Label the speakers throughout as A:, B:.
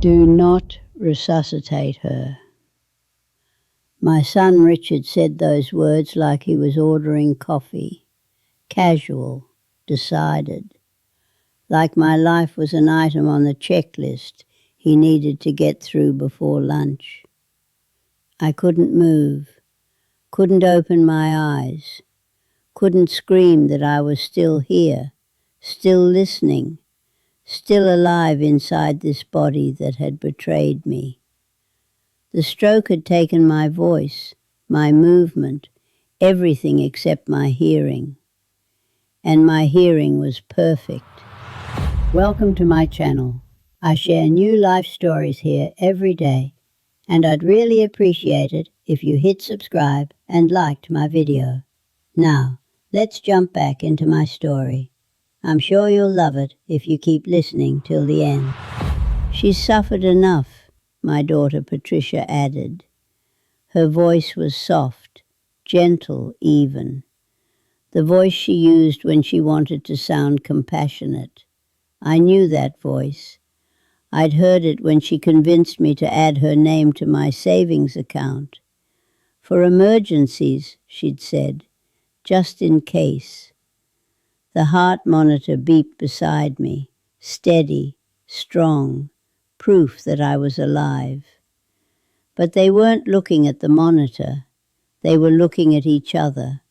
A: Do not resuscitate her. My son Richard said those words like he was ordering coffee. Casual, decided. Like my life was an item on the checklist he needed to get through before lunch. I couldn't move, couldn't open my eyes, couldn't scream that I was still here, still listening, still alive inside this body that had betrayed me. The stroke had taken my voice, my movement, everything except my hearing. And my hearing was perfect. Welcome to my channel. I share new life stories here every day, and I'd really appreciate it if you hit subscribe and liked my video. Now, let's jump back into my story. I'm sure you'll love it if you keep listening till the end. She's suffered enough, my daughter Patricia added. Her voice was soft, gentle even. The voice she used when she wanted to sound compassionate. I knew that voice. I'd heard it when she convinced me to add her name to my savings account. For emergencies, she'd said, just in case. The heart monitor beeped beside me, steady, strong, proof that I was alive. But they weren't looking at the monitor. They were looking at each other,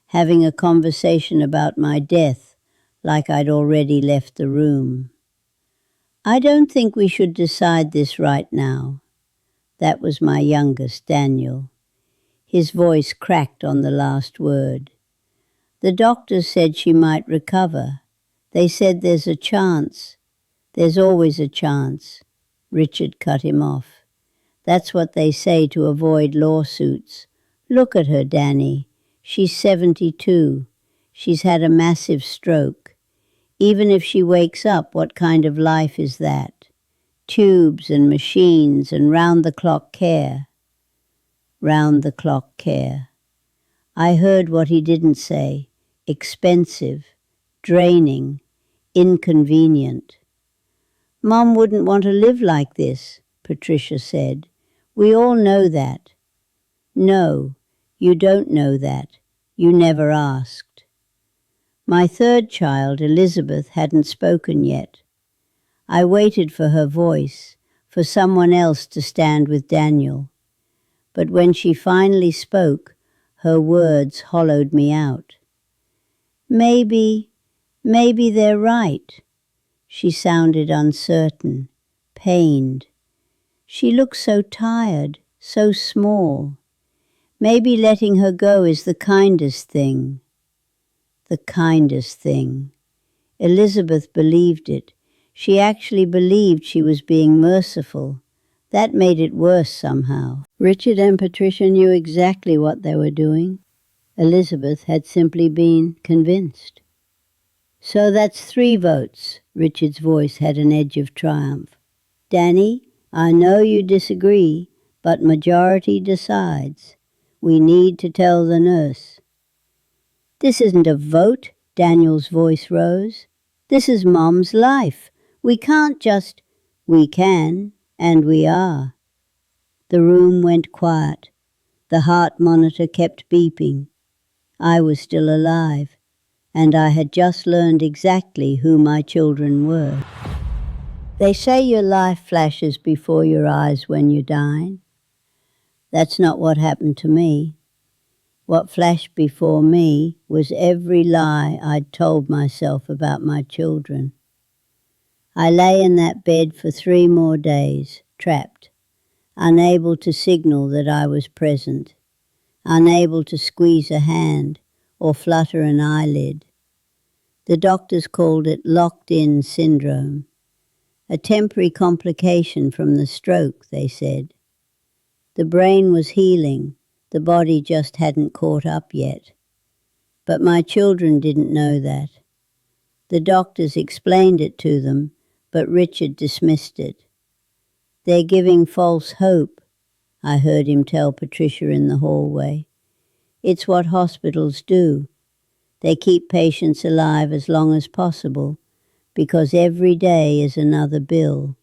A: having a conversation about my death like I'd already left the room. I don't think we should decide this right now. That was my youngest, Daniel. His voice cracked on the last word. The doctors said she might recover. They said there's a chance. There's always a chance. Richard cut him off. That's what they say to avoid lawsuits. Look at her, Danny. She's 72. She's had a massive stroke. Even if she wakes up, what kind of life is that? Tubes and machines and round-the-clock care. Round-the-clock care. I heard what he didn't say. Expensive, draining, inconvenient. Mom wouldn't want to live like this, Patricia said. We all know that. No, you don't know that. You never asked. My third child, Elizabeth, hadn't spoken yet. I waited for her voice, for someone else to stand with Daniel. But when she finally spoke, her words hollowed me out. Maybe they're right. She sounded uncertain, pained. She looked so tired, so small. Maybe letting her go is the kindest thing. The kindest thing. Elizabeth believed it. She actually believed she was being merciful. That made it worse somehow. Richard and Patricia knew exactly what they were doing. Elizabeth had simply been convinced. So that's 3 votes. Richard's voice had an edge of triumph. Danny, I know you disagree, but majority decides. We need to tell the nurse. This isn't a vote, Daniel's voice rose. This is Mom's life. We can't just... We can, and we are. The room went quiet. The heart monitor kept beeping. I was still alive, and I had just learned exactly who my children were. They say your life flashes before your eyes when you're dying. That's not what happened to me. What flashed before me was every lie I'd told myself about my children. I lay in that bed for 3 more days, trapped, unable to signal that I was present, unable to squeeze a hand or flutter an eyelid. The doctors called it locked-in syndrome, a temporary complication from the stroke, they said. The brain was healing, the body just hadn't caught up yet. But my children didn't know that. The doctors explained it to them, but Richard dismissed it. They're giving false hope, I heard him tell Patricia in the hallway. It's what hospitals do. They keep patients alive as long as possible, because every day is another bill.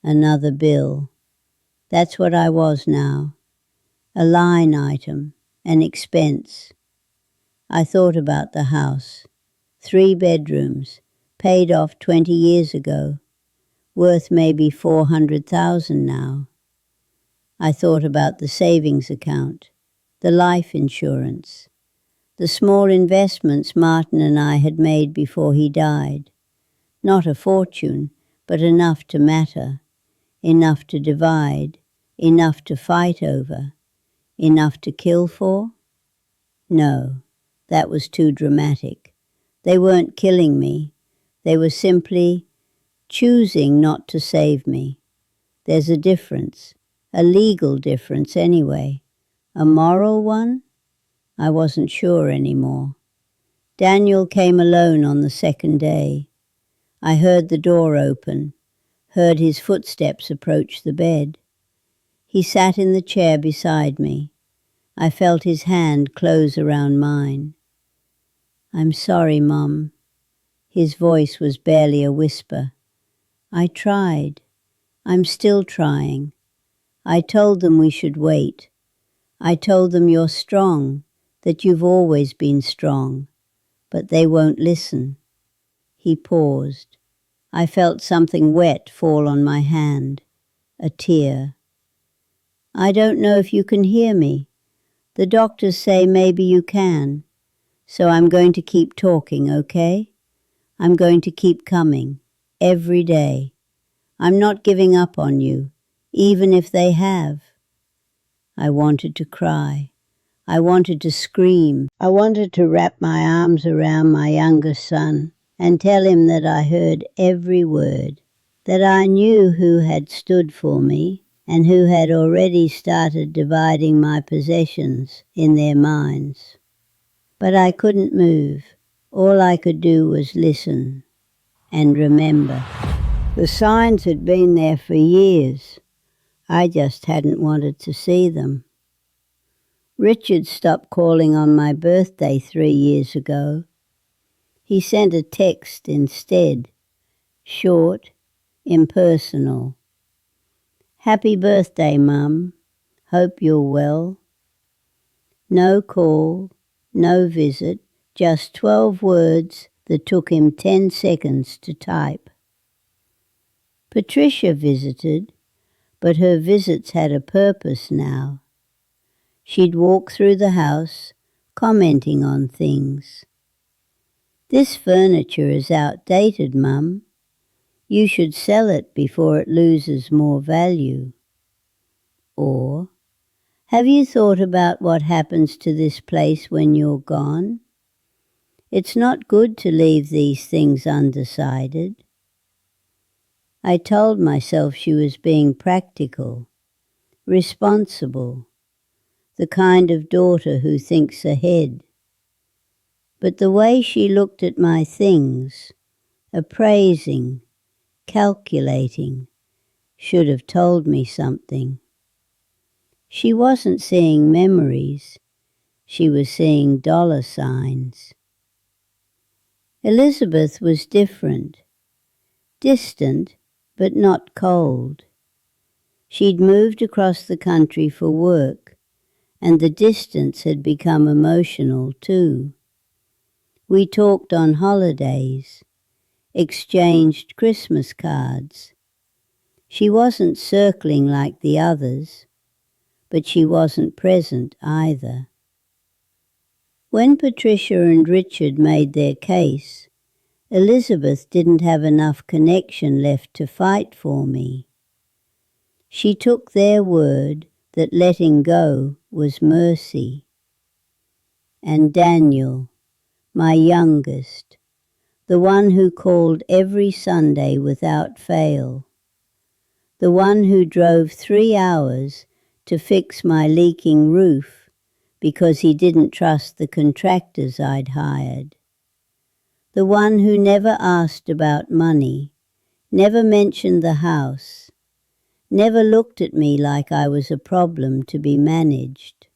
A: Another bill. That's what I was now. A line item, an expense. I thought about the house. 3 bedrooms, paid off 20 years ago, worth maybe 400,000 now. I thought about the savings account, the life insurance, the small investments Martin and I had made before he died. Not a fortune, but enough to matter, enough to divide, enough to fight over, enough to kill for? No, that was too dramatic. They weren't killing me. They were simply choosing not to save me. There's a difference, a legal difference anyway. A moral one? I wasn't sure anymore. Daniel came alone on the second day. I heard the door open, heard his footsteps approach the bed. He sat in the chair beside me. I felt his hand close around mine. "I'm sorry, Mum." His voice was barely a whisper. "I tried. I'm still trying. I told them we should wait. I told them you're strong, that you've always been strong, but they won't listen." He paused. I felt something wet fall on my hand, a tear. "I don't know if you can hear me. The doctors say maybe you can, so I'm going to keep talking, okay? I'm going to keep coming, every day. I'm not giving up on you, even if they have." I wanted to cry. I wanted to scream. I wanted to wrap my arms around my younger son and tell him that I heard every word, that I knew who had stood for me and who had already started dividing my possessions in their minds. But I couldn't move. All I could do was listen and remember. The signs had been there for years. I just hadn't wanted to see them. Richard stopped calling on my birthday 3 years ago. He sent a text instead, short, impersonal. "Happy birthday, Mum. Hope you're well." No call, no visit, just 12 words that took him 10 seconds to type. Patricia visited, but her visits had a purpose now. She'd walk through the house, commenting on things. "This furniture is outdated, Mum. You should sell it before it loses more value." Or, "Have you thought about what happens to this place when you're gone? It's not good to leave these things undecided." I told myself she was being practical, responsible, the kind of daughter who thinks ahead. But the way she looked at my things, appraising, calculating, should have told me something. She wasn't seeing memories. She was seeing dollar signs. Elizabeth was different, distant, but not cold. She'd moved across the country for work, and the distance had become emotional too. We talked on holidays, exchanged Christmas cards. She wasn't circling like the others, but she wasn't present either. When Patricia and Richard made their case, Elizabeth didn't have enough connection left to fight for me. She took their word that letting go was mercy. And Daniel, my youngest, the one who called every Sunday without fail, the one who drove 3 hours to fix my leaking roof because he didn't trust the contractors I'd hired, the one who never asked about money, never mentioned the house, never looked at me like I was a problem to be managed.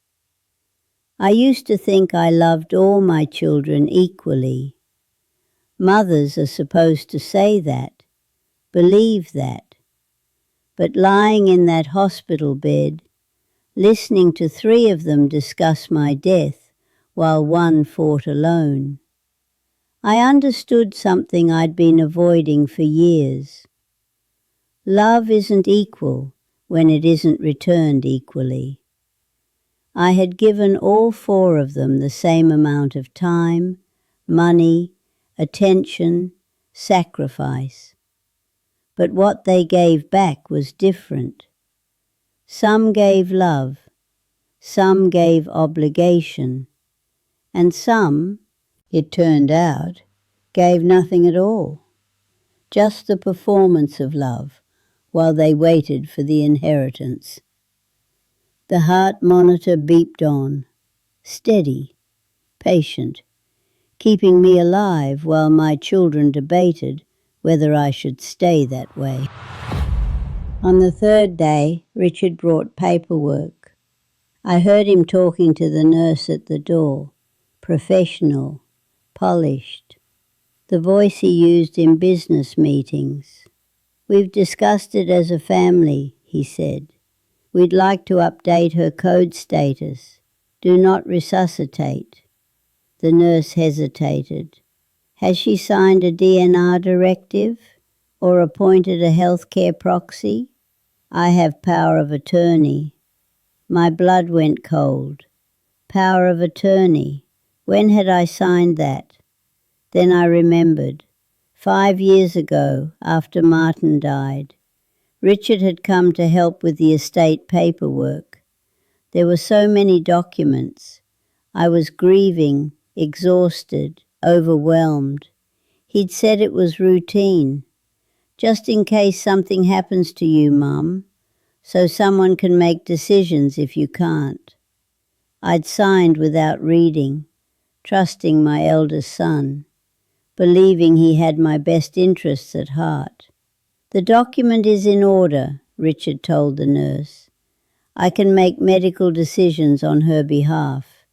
A: I used to think I loved all my children equally. Mothers are supposed to say that, believe that. But lying in that hospital bed, listening to 3 of them discuss my death while one fought alone, I understood something I'd been avoiding for years. Love isn't equal when it isn't returned equally. I had given all 4 of them the same amount of time, money, attention, sacrifice. But what they gave back was different. Some gave love, some gave obligation, and some, it turned out, gave nothing at all. Just the performance of love while they waited for the inheritance. The heart monitor beeped on, steady, patient, keeping me alive while my children debated whether I should stay that way. On the 3rd day, Richard brought paperwork. I heard him talking to the nurse at the door, professional, polished, the voice he used in business meetings. "We've discussed it as a family," he said. "We'd like to update her code status. Do not resuscitate." The nurse hesitated. "Has she signed a DNR directive or appointed a healthcare proxy?" "I have power of attorney." My blood went cold. Power of attorney. When had I signed that? Then I remembered. 5 years ago, after Martin died, Richard had come to help with the estate paperwork. There were so many documents. I was grieving, exhausted, overwhelmed. He'd said it was routine. "Just in case something happens to you, Mum, so someone can make decisions if you can't." I'd signed without reading, trusting my eldest son, believing he had my best interests at heart. "The document is in order," Richard told the nurse. "I can make medical decisions on her behalf,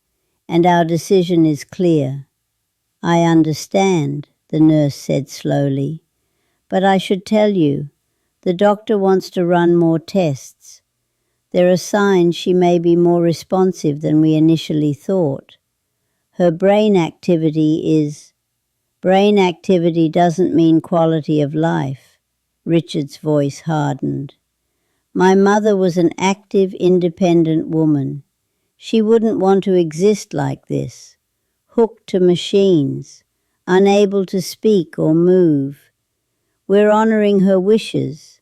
A: and our decision is clear." "I understand," the nurse said slowly, "but I should tell you, the doctor wants to run more tests. There are signs she may be more responsive than we initially thought. Her brain activity is—" "Brain activity doesn't mean quality of life." Richard's voice hardened. "My mother was an active, independent woman. She wouldn't want to exist like this, hooked to machines, unable to speak or move. We're honoring her wishes."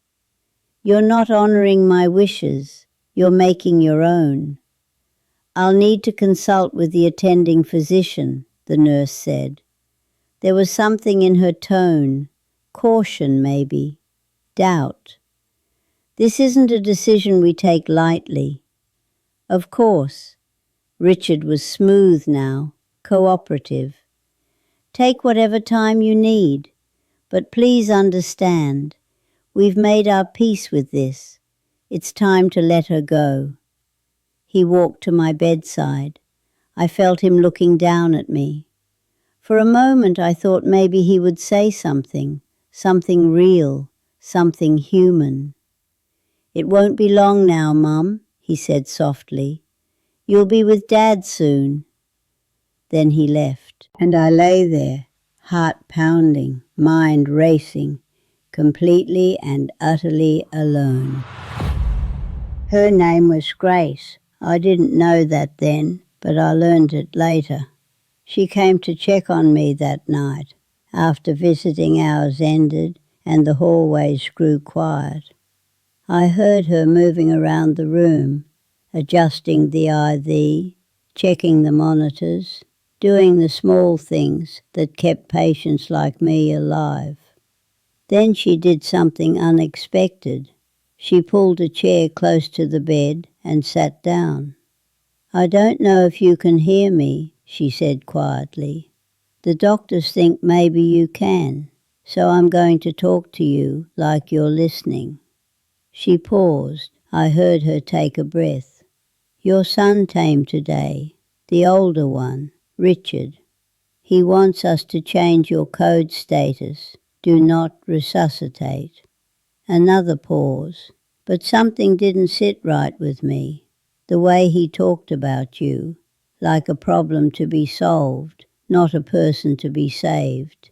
A: "You're not honoring my wishes. You're making your own." "I'll need to consult with the attending physician," the nurse said. There was something in her tone, caution maybe, doubt. "This isn't a decision we take lightly." "Of course." Richard was smooth now, cooperative. "Take whatever time you need, but please understand, we've made our peace with this. It's time to let her go." He walked to my bedside. I felt him looking down at me. For a moment I thought maybe he would say something real, something human. "It won't be long now, Mum," he said softly. "You'll be with Dad soon." Then he left, and I lay there, heart pounding, mind racing, completely and utterly alone. Her name was Grace. I didn't know that then, but I learned it later. She came to check on me that night, after visiting hours ended and the hallways grew quiet. I heard her moving around the room, adjusting the IV, checking the monitors, doing the small things that kept patients like me alive. Then she did something unexpected. She pulled a chair close to the bed and sat down. "I don't know if you can hear me," she said quietly. "The doctors think maybe you can, so I'm going to talk to you like you're listening." She paused. I heard her take a breath. "Your son came today, the older one, Richard. He wants us to change your code status. Do not resuscitate." Another pause. But something didn't sit right with me. The way he talked about you, like a problem to be solved, not a person to be saved.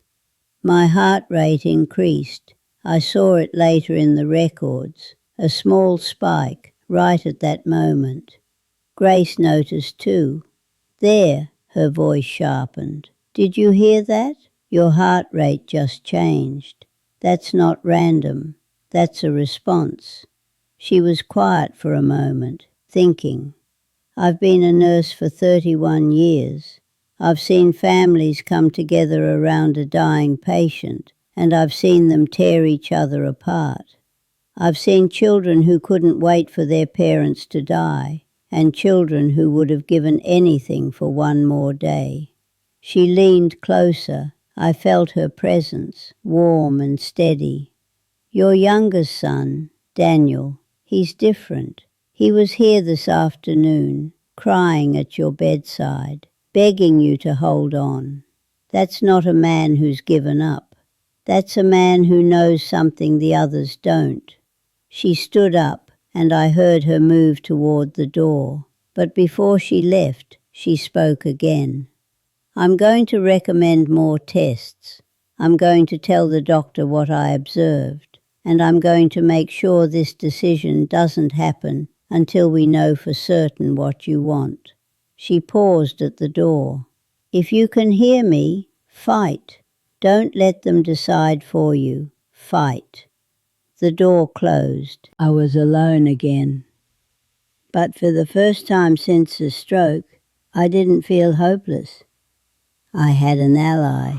A: My heart rate increased. I saw it later in the records, a small spike right at that moment. Grace noticed too. There, her voice sharpened. Did you hear that? Your heart rate just changed. That's not random. That's a response. She was quiet for a moment, thinking. I've been a nurse for 31 years. I've seen families come together around a dying patient, and I've seen them tear each other apart. I've seen children who couldn't wait for their parents to die, and children who would have given anything for one more day. She leaned closer. I felt her presence, warm and steady. Your youngest son, Daniel, he's different. He was here this afternoon, crying at your bedside, begging you to hold on. That's not a man who's given up. That's a man who knows something the others don't. She stood up, and I heard her move toward the door. But before she left, she spoke again. I'm going to recommend more tests. I'm going to tell the doctor what I observed, and I'm going to make sure this decision doesn't happen until we know for certain what you want. She paused at the door. If you can hear me, fight. Don't let them decide for you. Fight. The door closed. I was alone again. But for the first time since the stroke, I didn't feel hopeless. I had an ally.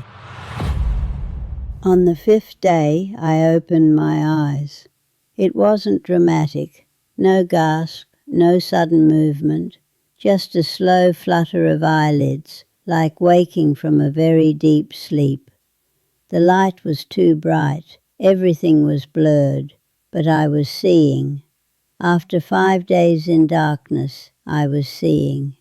A: On the 5th day, I opened my eyes. It wasn't dramatic. No gasp, no sudden movement, just a slow flutter of eyelids, like waking from a very deep sleep. The light was too bright. Everything was blurred, but I was seeing. After 5 days in darkness, I was seeing.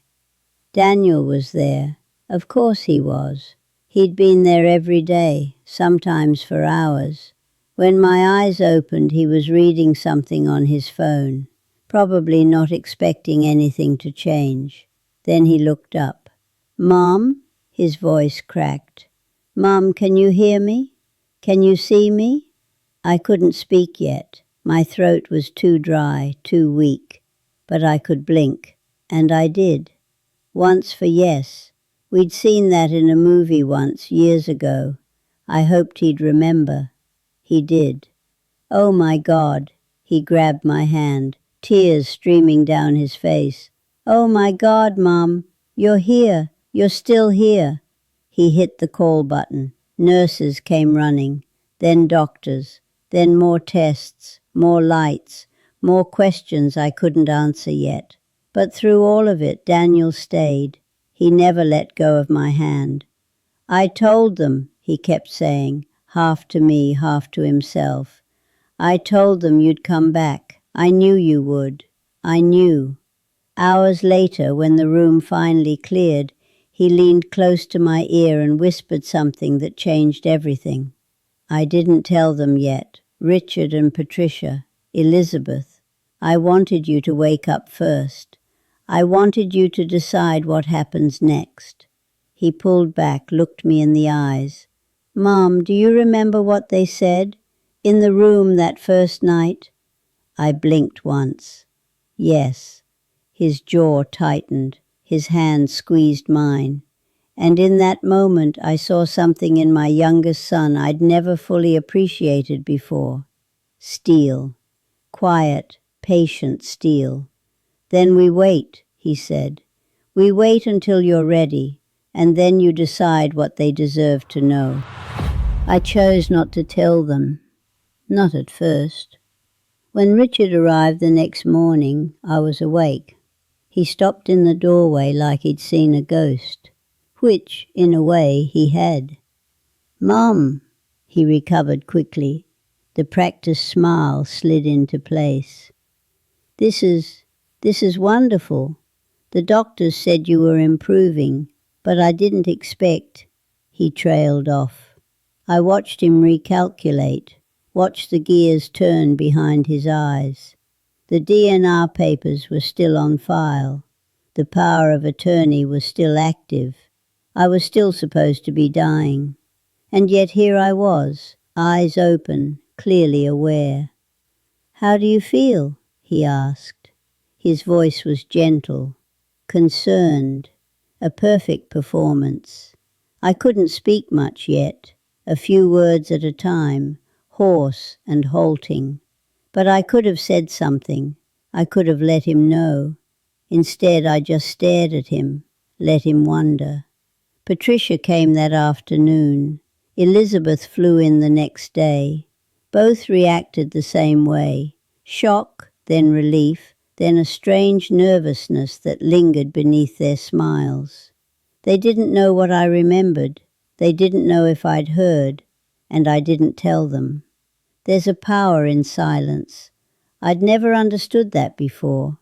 A: Daniel was there. Of course he was. He'd been there every day, sometimes for hours. When my eyes opened, he was reading something on his phone, probably not expecting anything to change. Then he looked up. "Mom?" His voice cracked. "Mom, can you hear me? Can you see me?" I couldn't speak yet. My throat was too dry, too weak. But I could blink, and I did. Once for yes. We'd seen that in a movie once, years ago. I hoped he'd remember. He did. "Oh my God." He grabbed my hand, tears streaming down his face. "Oh my God, Mom. You're here. You're still here." He hit the call button. Nurses came running, then doctors, then more tests, more lights, more questions I couldn't answer yet. But through all of it, Daniel stayed. He never let go of my hand. "I told them," he kept saying, half to me, half to himself. "I told them you'd come back. I knew you would. I knew." Hours later, when the room finally cleared, he leaned close to my ear and whispered something that changed everything. "I didn't tell them yet. Richard and Patricia, Elizabeth. I wanted you to wake up first. I wanted you to decide what happens next." He pulled back, looked me in the eyes. "Mom, do you remember what they said? In the room that first night?" I blinked once. Yes. His jaw tightened. His hand squeezed mine. And in that moment I saw something in my youngest son I'd never fully appreciated before. Steel. Quiet, patient steel. "Then we wait," he said. "We wait until you're ready, and then you decide what they deserve to know." I chose not to tell them. Not at first. When Richard arrived the next morning, I was awake. He stopped in the doorway like he'd seen a ghost, which, in a way, he had. "Mom," he recovered quickly. The practiced smile slid into place. This is wonderful. The doctors said you were improving, but I didn't expect." He trailed off. I watched him recalculate, watched the gears turn behind his eyes. The DNR papers were still on file. The power of attorney was still active. I was still supposed to be dying. And yet here I was, eyes open, clearly aware. "How do you feel?" he asked. His voice was gentle, concerned, a perfect performance. I couldn't speak much yet, a few words at a time, hoarse and halting. But I could have said something. I could have let him know. Instead, I just stared at him, let him wonder. Patricia came that afternoon. Elizabeth flew in the next day. Both reacted the same way. Shock, then relief, then a strange nervousness that lingered beneath their smiles. They didn't know what I remembered. They didn't know if I'd heard, and I didn't tell them. There's a power in silence. I'd never understood that before.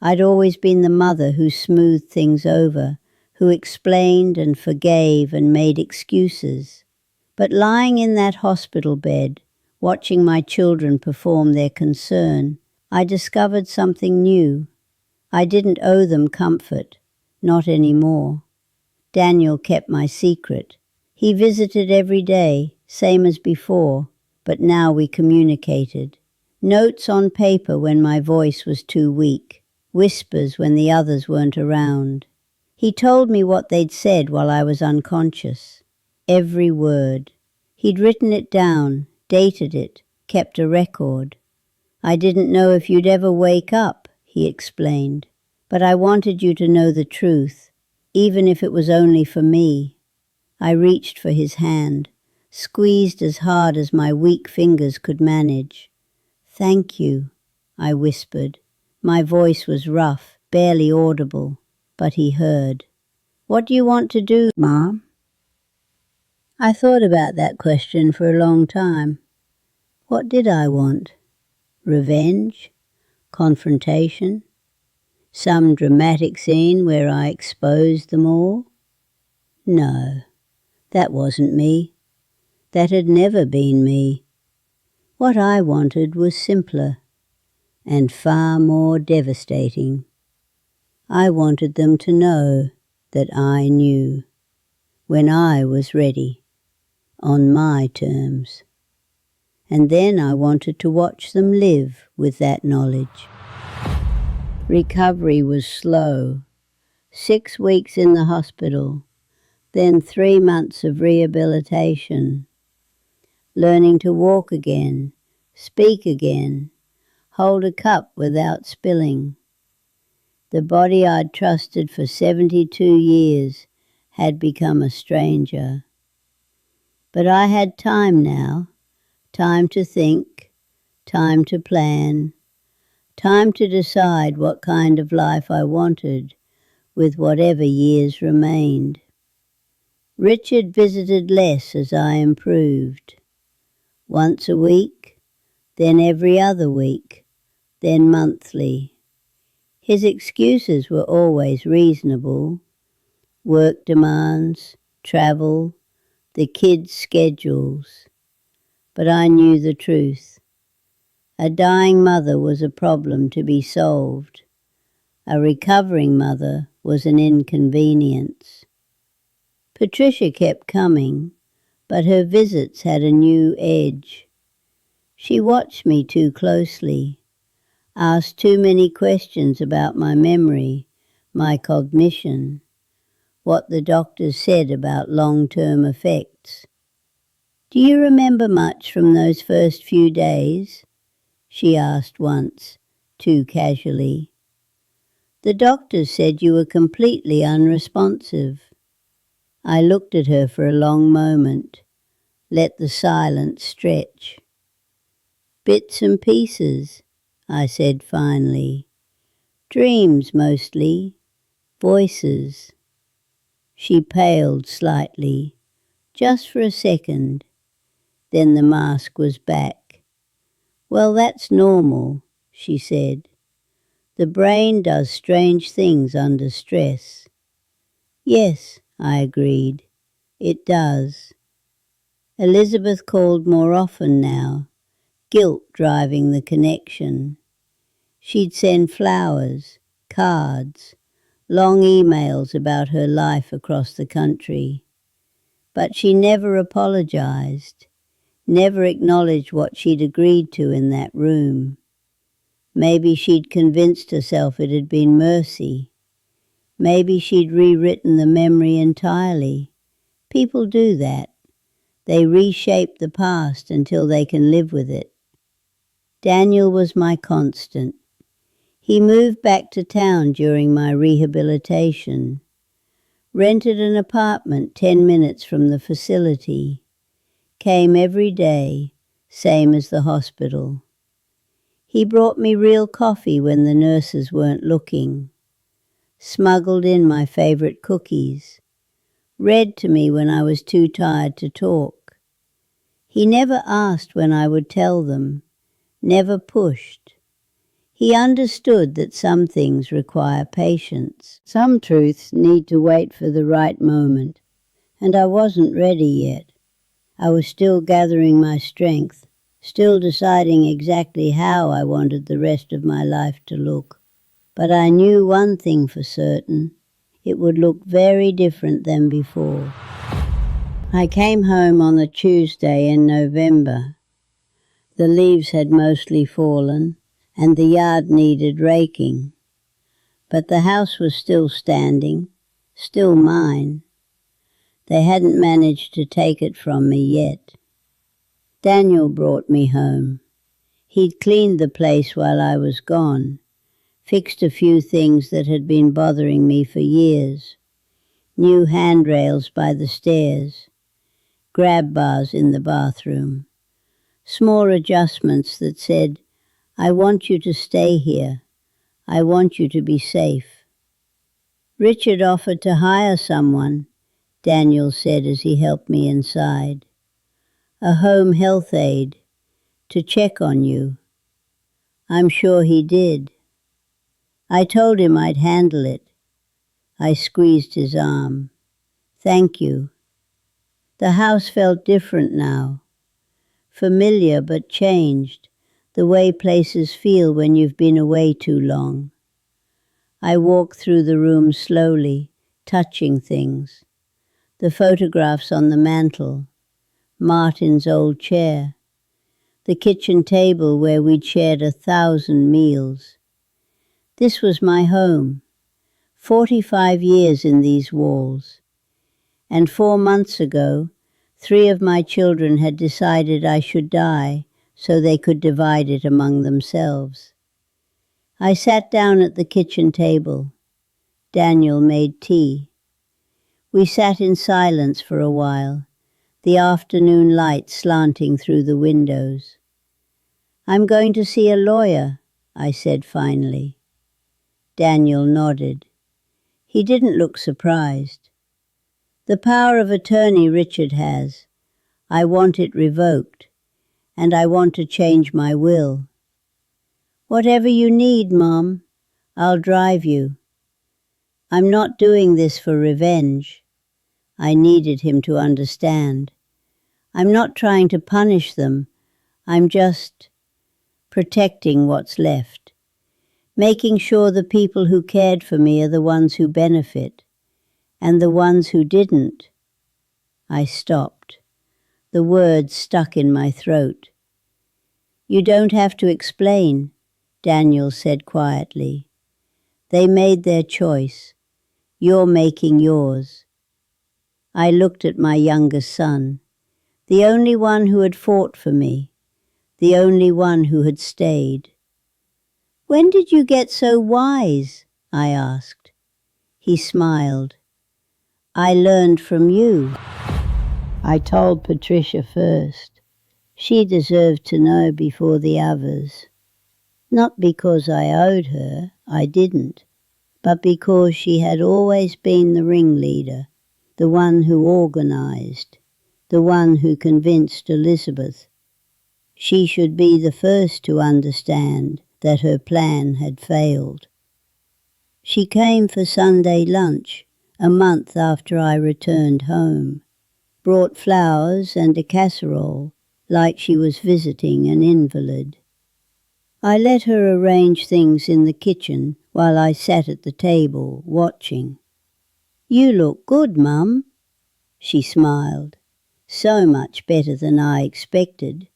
A: I'd always been the mother who smoothed things over, who explained and forgave and made excuses. But lying in that hospital bed, watching my children perform their concern, I discovered something new. I didn't owe them comfort, not anymore. Daniel kept my secret. He visited every day, same as before, but now we communicated. Notes on paper when my voice was too weak, whispers when the others weren't around. He told me what they'd said while I was unconscious. Every word. He'd written it down, dated it, kept a record. "I didn't know if you'd ever wake up," he explained, "but I wanted you to know the truth, even if it was only for me." I reached for his hand, squeezed as hard as my weak fingers could manage. "Thank you," I whispered. My voice was rough, barely audible, but he heard. "What do you want to do, Mom?" I thought about that question for a long time. What did I want? Revenge? Confrontation? Some dramatic scene where I exposed them all? No, that wasn't me. That had never been me. What I wanted was simpler and far more devastating. I wanted them to know that I knew when I was ready, on my terms. And then I wanted to watch them live with that knowledge. Recovery was slow. 6 weeks in the hospital, then 3 months of rehabilitation. Learning to walk again, speak again, hold a cup without spilling. The body I'd trusted for 72 years had become a stranger. But I had time now, time to think, time to plan, time to decide what kind of life I wanted with whatever years remained. Richard visited less as I improved. Once a week, then every other week, then monthly. His excuses were always reasonable. Work demands, travel, the kids' schedules. But I knew the truth. A dying mother was a problem to be solved. A recovering mother was an inconvenience. Patricia kept coming, but her visits had a new edge. She watched me too closely, asked too many questions about my memory, my cognition, what the doctors said about long-term effects. "Do you remember much from those first few days?" she asked once, too casually. "The doctors said you were completely unresponsive." I looked at her for a long moment, let the silence stretch. "Bits and pieces," I said finally. "Dreams mostly, voices." She paled slightly, just for a second. Then the mask was back. "Well, that's normal," she said. "The brain does strange things under stress." "Yes," I agreed, "it does." Elizabeth called more often now, guilt driving the connection. She'd send flowers, cards, long emails about her life across the country. But she never apologized, never acknowledged what she'd agreed to in that room. Maybe she'd convinced herself it had been mercy. Maybe she'd rewritten the memory entirely. People do that. They reshape the past until they can live with it. Daniel was my constant. He moved back to town during my rehabilitation, rented an apartment 10 minutes from the facility, came every day, same as the hospital. He brought me real coffee when the nurses weren't looking, smuggled in my favorite cookies, read to me when I was too tired to talk. He never asked when I would tell them, never pushed. He understood that some things require patience. Some truths need to wait for the right moment, and I wasn't ready yet. I was still gathering my strength, still deciding exactly how I wanted the rest of my life to look. But I knew one thing for certain. It would look very different than before. I came home on a Tuesday in November. The leaves had mostly fallen, and the yard needed raking. But the house was still standing, still mine. They hadn't managed to take it from me yet. Daniel brought me home. He'd cleaned the place while I was gone, fixed a few things that had been bothering me for years. New handrails by the stairs, grab bars in the bathroom, small adjustments that said, I want you to stay here. I want you to be safe. Richard offered to hire someone, Daniel said as he helped me inside. A home health aide, to check on you. I'm sure he did. I told him I'd handle it. I squeezed his arm. Thank you. The house felt different now. Familiar but changed, the way places feel when you've been away too long. I walked through the room slowly, touching things. The photographs on the mantel, Martin's old chair, the kitchen table where we'd shared 1,000 meals. This was my home, 45 years in these walls. And 4 months ago, 3 of my children had decided I should die so they could divide it among themselves. I sat down at the kitchen table. Daniel made tea. We sat in silence for a while, the afternoon light slanting through the windows. I'm going to see a lawyer, I said finally. Daniel nodded. He didn't look surprised. The power of attorney Richard has. I want it revoked, and I want to change my will. Whatever you need, Mom, I'll drive you. I'm not doing this for revenge. I needed him to understand. I'm not trying to punish them. I'm just protecting what's left, making sure the people who cared for me are the ones who benefit, and the ones who didn't. I stopped. The words stuck in my throat. You don't have to explain, Daniel said quietly. They made their choice. You're making yours. I looked at my youngest son, the only one who had fought for me, the only one who had stayed. When did you get so wise? I asked. He smiled. I learned from you. I told Patricia first. She deserved to know before the others. Not because I owed her, I didn't, but because she had always been the ringleader, the one who organized, the one who convinced Elizabeth. She should be the first to understand that her plan had failed. She came for Sunday lunch, a month after I returned home, brought flowers and a casserole, like she was visiting an invalid. I let her arrange things in the kitchen while I sat at the table, watching. "You look good, Mum," she smiled. "So much better than I expected."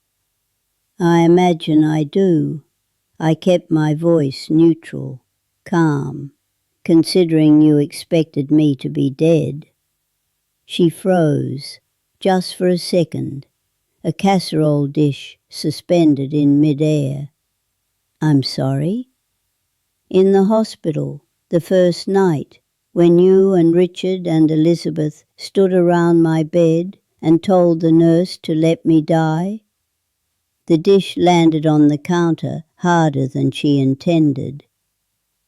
A: "I imagine I do." I kept my voice neutral, calm, considering you expected me to be dead. She froze, just for a second, a casserole dish suspended in mid-air. "I'm sorry?" "In the hospital, the first night, when you and Richard and Elizabeth stood around my bed and told the nurse to let me die." The dish landed on the counter harder than she intended.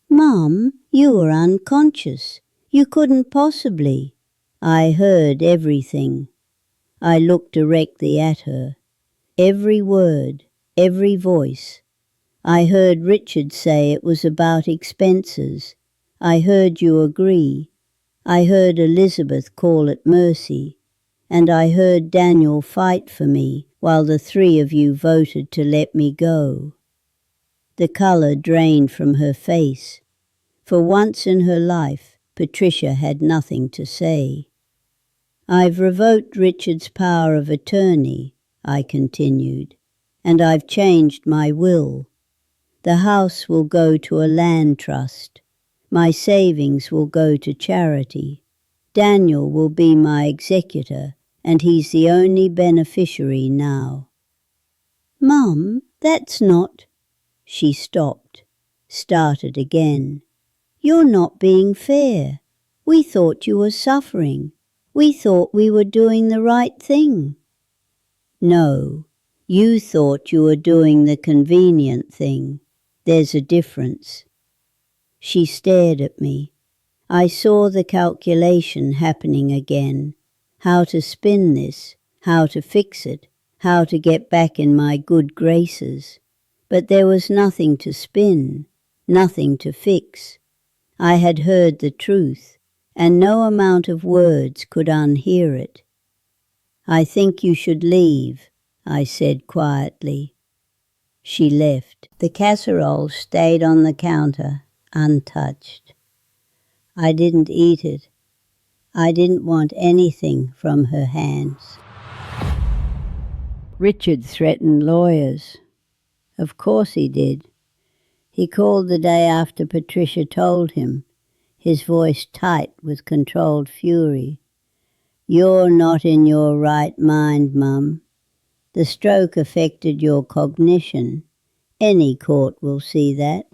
A: "Mum, you were unconscious. You couldn't possibly." I heard everything. I looked directly at her. Every word, every voice. I heard Richard say it was about expenses. I heard you agree. I heard Elizabeth call it mercy. And I heard Daniel fight for me while the three of you voted to let me go. The colour drained from her face. For once in her life, Patricia had nothing to say. "I've revoked Richard's power of attorney," I continued, "and I've changed my will. The house will go to a land trust. My savings will go to charity. Daniel will be my executor, and he's the only beneficiary now." "Mum, that's not—" She stopped, started again. "You're not being fair. We thought you were suffering. We thought we were doing the right thing." "No, you thought you were doing the convenient thing. There's a difference." She stared at me. I saw the calculation happening again. How to spin this, how to fix it, how to get back in my good graces. But there was nothing to spin, nothing to fix. I had heard the truth, and no amount of words could unhear it. "I think you should leave," I said quietly. She left. The casserole stayed on the counter, untouched. I didn't eat it. I didn't want anything from her hands. Richard threatened lawyers. Of course he did. He called the day after Patricia told him, his voice tight with controlled fury. "You're not in your right mind, Mum. The stroke affected your cognition. Any court will see that."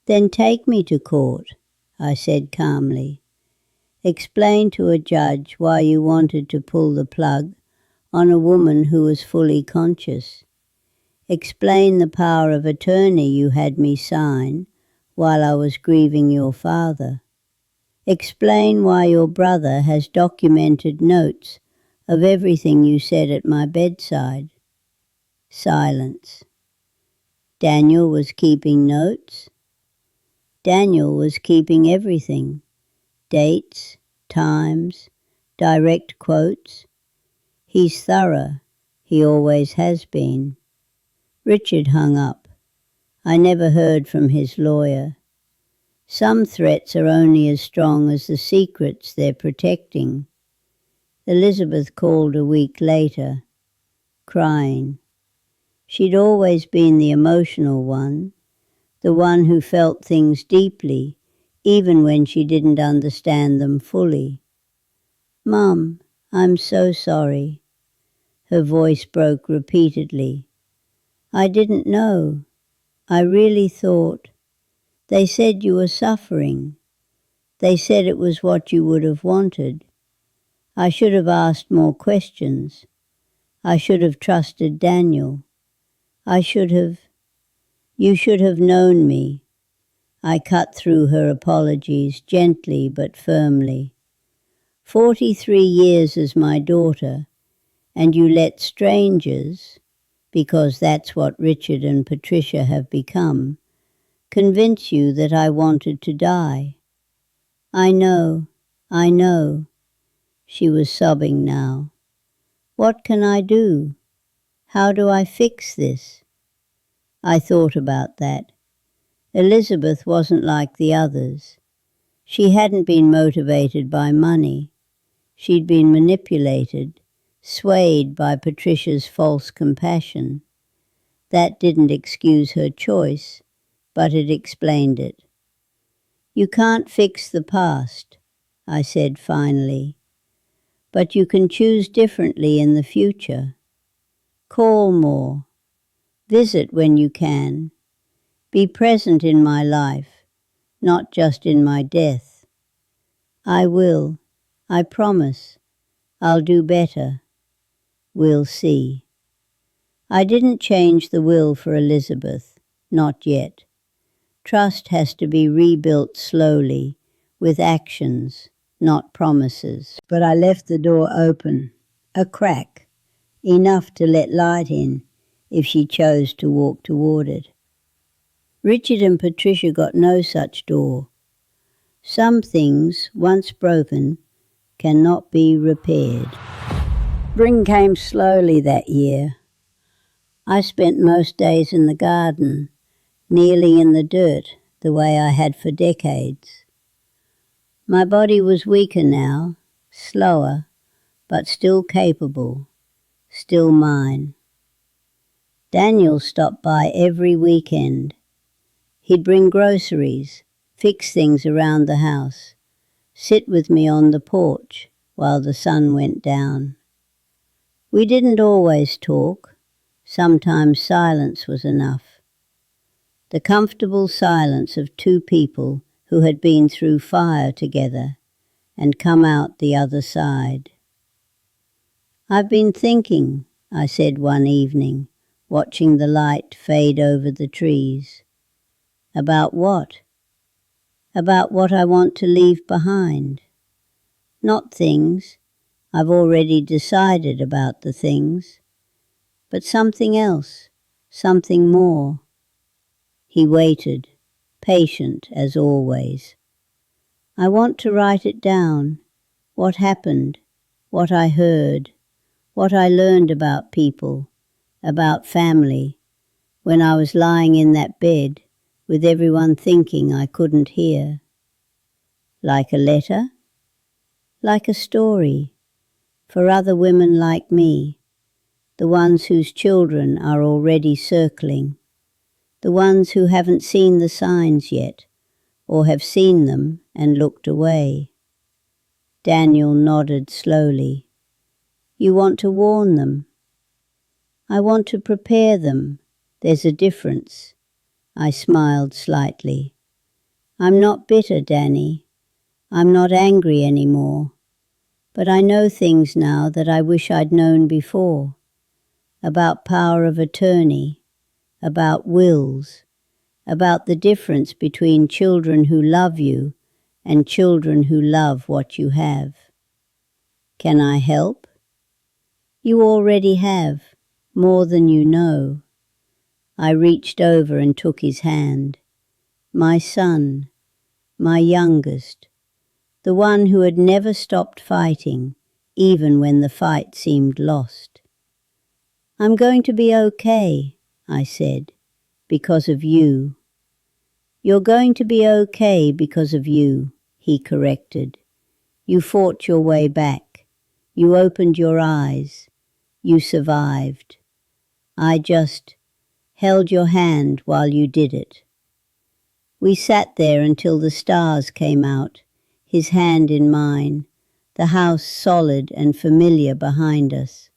A: "Then take me to court," I said calmly. "Explain to a judge why you wanted to pull the plug on a woman who was fully conscious. Explain the power of attorney you had me sign while I was grieving your father. Explain why your brother has documented notes of everything you said at my bedside." Silence. Daniel was keeping notes? Daniel was keeping everything. Dates, times, direct quotes. He's thorough. He always has been. Richard hung up. I never heard from his lawyer. Some threats are only as strong as the secrets they're protecting. Elizabeth called a week later, crying. She'd always been the emotional one, the one who felt things deeply, even when she didn't understand them fully. "Mum, I'm so sorry." Her voice broke repeatedly. "I didn't know. I really thought. They said you were suffering. They said it was what you would have wanted. I should have asked more questions. I should have trusted Daniel. I should have. You should have known me." I cut through her apologies gently but firmly. 43 years as my daughter, and you let strangers, because that's what Richard and Patricia have become, convince you that I wanted to die. I know. She was sobbing now. "What can I do? How do I fix this?" I thought about that. Elizabeth wasn't like the others. She hadn't been motivated by money. She'd been manipulated, swayed by Patricia's false compassion. That didn't excuse her choice, but it explained it. You can't fix the past, I said finally, but you can choose differently in the future. Call more. Visit when you can. Be present in my life, not just in my death. I will. I promise. I'll do better. We'll see. I didn't change the will for Elizabeth, not yet. Trust has to be rebuilt slowly, with actions, not promises. But I left the door open, a crack, enough to let light in if she chose to walk toward it. Richard and Patricia got no such door. Some things, once broken, cannot be repaired. Spring came slowly that year. I spent most days in the garden, kneeling in the dirt the way I had for decades. My body was weaker now, slower, but still capable, still mine. Daniel stopped by every weekend. He'd bring groceries, fix things around the house, sit with me on the porch while the sun went down. We didn't always talk. Sometimes silence was enough. The comfortable silence of two people who had been through fire together and come out the other side. I've been thinking, I said one evening, watching the light fade over the trees. About what? About what I want to leave behind. Not things. I've already decided about the things. But something else, something more. He waited, patient as always. I want to write it down, what happened, what I heard, what I learned about people, about family, when I was lying in that bed with everyone thinking I couldn't hear. Like a letter? Like a story, for other women like me, the ones whose children are already circling, the ones who haven't seen the signs yet, or have seen them and looked away. Daniel nodded slowly. You want to warn them? I want to prepare them. There's a difference. I smiled slightly. I'm not bitter, Danny. I'm not angry anymore. But I know things now that I wish I'd known before. About power of attorney, about wills, about the difference between children who love you and children who love what you have. Can I help? You already have, more than you know. I reached over and took his hand. My son, my youngest, the one who had never stopped fighting, even when the fight seemed lost. I'm going to be okay, I said, because of you. You're going to be okay because of you, he corrected. You fought your way back. You opened your eyes. You survived. I just held your hand while you did it. We sat there until the stars came out, his hand in mine, the house solid and familiar behind us.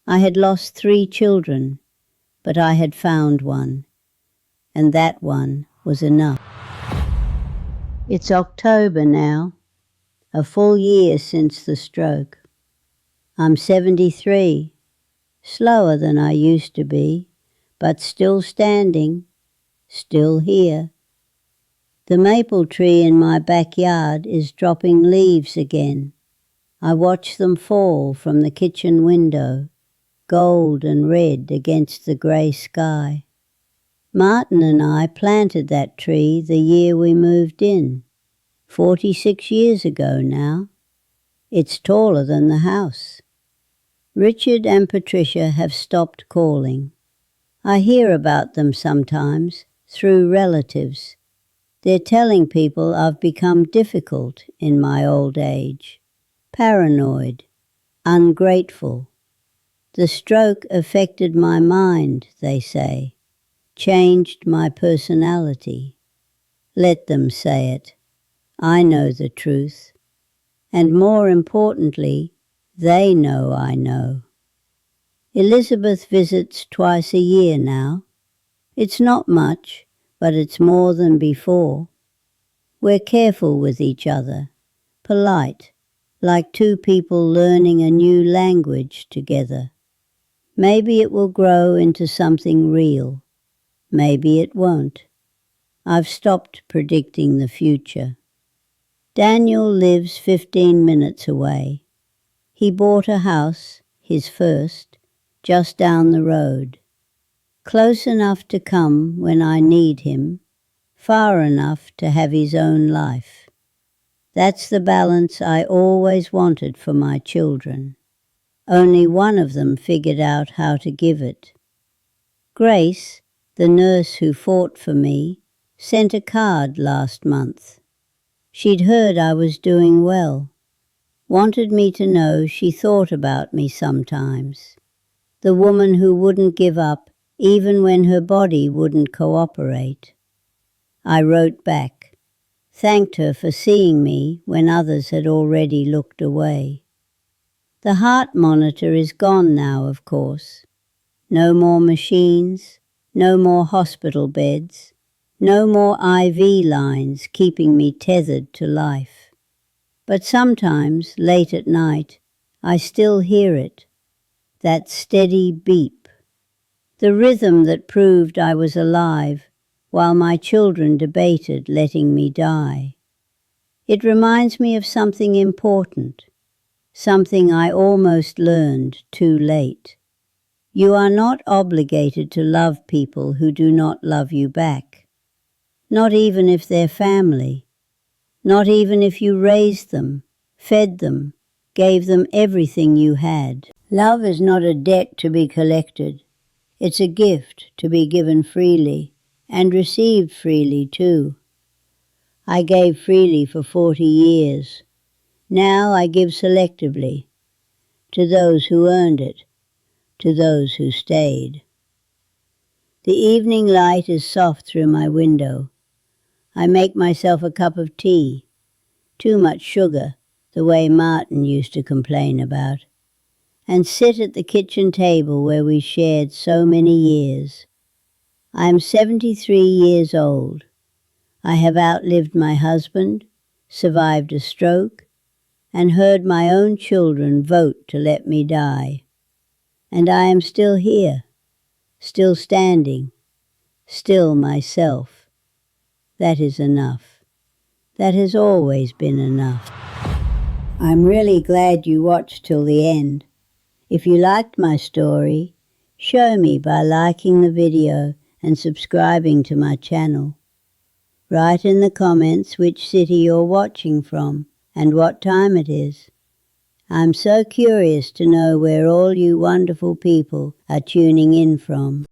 A: I had lost 3 children, but I had found one, and that one was enough. It's October now, a full year since the stroke. I'm 73, slower than I used to be, but still standing, still here. The maple tree in my backyard is dropping leaves again. I watch them fall from the kitchen window, gold and red against the grey sky. Martin and I planted that tree the year we moved in, 46 years ago now. It's taller than the house. Richard and Patricia have stopped calling. I hear about them sometimes through relatives. They're telling people I've become difficult in my old age, paranoid, ungrateful. The stroke affected my mind, they say, changed my personality. Let them say it. I know the truth. And more importantly, they know I know. Elizabeth visits twice a year now. It's not much, but it's more than before. We're careful with each other, polite, like two people learning a new language together. Maybe it will grow into something real. Maybe it won't. I've stopped predicting the future. Daniel lives 15 minutes away. He bought a house, his first, just down the road. Close enough to come when I need him, far enough to have his own life. That's the balance I always wanted for my children. Only one of them figured out how to give it. Grace, the nurse who fought for me, sent a card last month. She'd heard I was doing well. Wanted me to know she thought about me sometimes. The woman who wouldn't give up even when her body wouldn't cooperate. I wrote back, thanked her for seeing me when others had already looked away. The heart monitor is gone now, of course. No more machines, no more hospital beds, no more IV lines keeping me tethered to life. But sometimes, late at night, I still hear it, that steady beep, the rhythm that proved I was alive while my children debated letting me die. It reminds me of something important, something I almost learned too late. You are not obligated to love people who do not love you back, not even if they're family, not even if you raised them, fed them, gave them everything you had. Love is not a debt to be collected. It's a gift to be given freely and received freely too. I gave freely for 40 years. Now I give selectively to those who earned it, to those who stayed. The evening light is soft through my window. I make myself a cup of tea, too much sugar, the way Martin used to complain about, and sit at the kitchen table where we shared so many years. I am 73 years old. I have outlived my husband, survived a stroke, and heard my own children vote to let me die. And I am still here, still standing, still myself. That is enough. That has always been enough. I'm really glad you watched till the end. If you liked my story, show me by liking the video and subscribing to my channel. Write in the comments which city you're watching from and what time it is. I'm so curious to know where all you wonderful people are tuning in from.